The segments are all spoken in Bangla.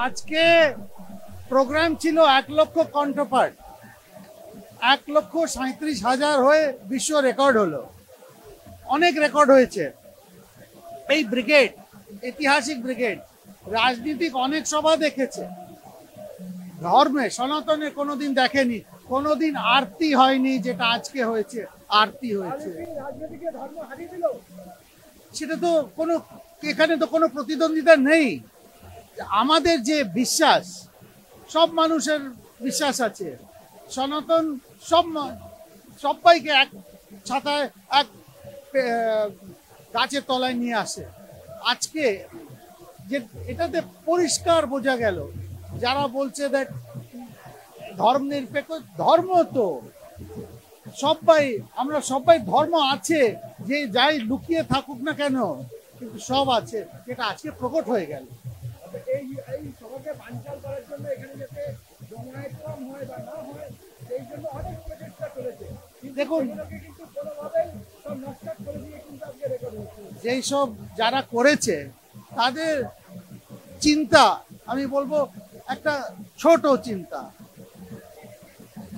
আজকে প্রোগ্রাম ছিল 1,00,000 কণ্ঠপাঠ, 1,37,000 হয়ে বিশ্ব রেকর্ড হলো। অনেক রেকর্ড হয়েছে। এই ব্রিগেড, ঐতিহাসিক ব্রিগেড, রাজনীতিক অনেক সভা দেখেছে, ধর্মে সনাতনে কোনোদিন দেখেনি, কোনোদিন আরতি হয়নি যেটা আজকে হয়েছে। আরতি হয়েছে, সেটা তো কোনো, এখানে তো কোনো প্রতিদ্বন্দ্বিতা নেই। আমাদের যে বিশ্বাস, সব মানুষের বিশ্বাস আছে, সনাতন সবাইকে এক ছাতায়, এক গাছের তলায় নিয়ে আসে। আজকে যে এটাতে পরিষ্কার বোঝা গেল, যারা বলছে দ্যাট ধর্ম নিরপেক্ষ, ধর্ম তো সবাই, আমরা সবাই ধর্ম আছে, যে যাই লুকিয়ে থাকুক না কেন, কিন্তু সব আছে, যেটা আজকে প্রকট হয়ে গেল। এই সবাইকে বানচাল করার জন্য এখানে যাতে জমায়েত কম হয় বা না হয়, সেই জন্য অনেক প্রচেষ্টা চলেছে। দেখুন, কিন্তু কোনোভাবেই সব নষ্ট করে দিয়ে কিন্তু আজকে রেকর্ড হচ্ছে। যেই সব যারা করেছে তাদের চিন্তা, আমি বলবো একটা ছোট চিন্তা।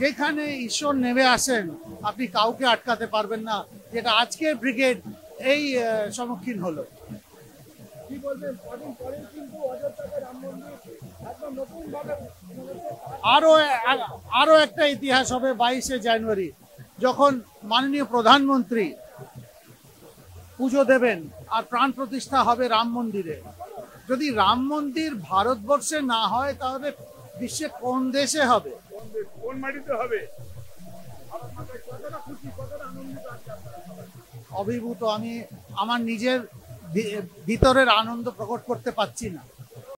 যেখানে ঈশ্বর নেমে আসেন, আপনি কাউকে আটকাতে পারবেন না, যেটা আজকের ব্রিগেড এই সম্মুখীন হলো। কি বলবেন, কদিন পরে কিন্তু অযোধ্যাতে রাম মন্দির একদম নতুন ভাবে আরো একটা ইতিহাস হবে 22শে জানুয়ারি, যখন মাননীয় প্রধানমন্ত্রী পুজো দেবেন আর প্রাণ প্রতিষ্ঠা হবে রাম মন্দিরে। যদি রাম মন্দির ভারতবর্ষে না হয়, তাহলে বিশ্বে কোন দেশে হবে, কোন মাটিতে হবে? কতটা খুশি, কতটা আনন্দিত অভিভূত। আমি আমার নিজের ভিতরের আনন্দ প্রকট করতে পারছি না।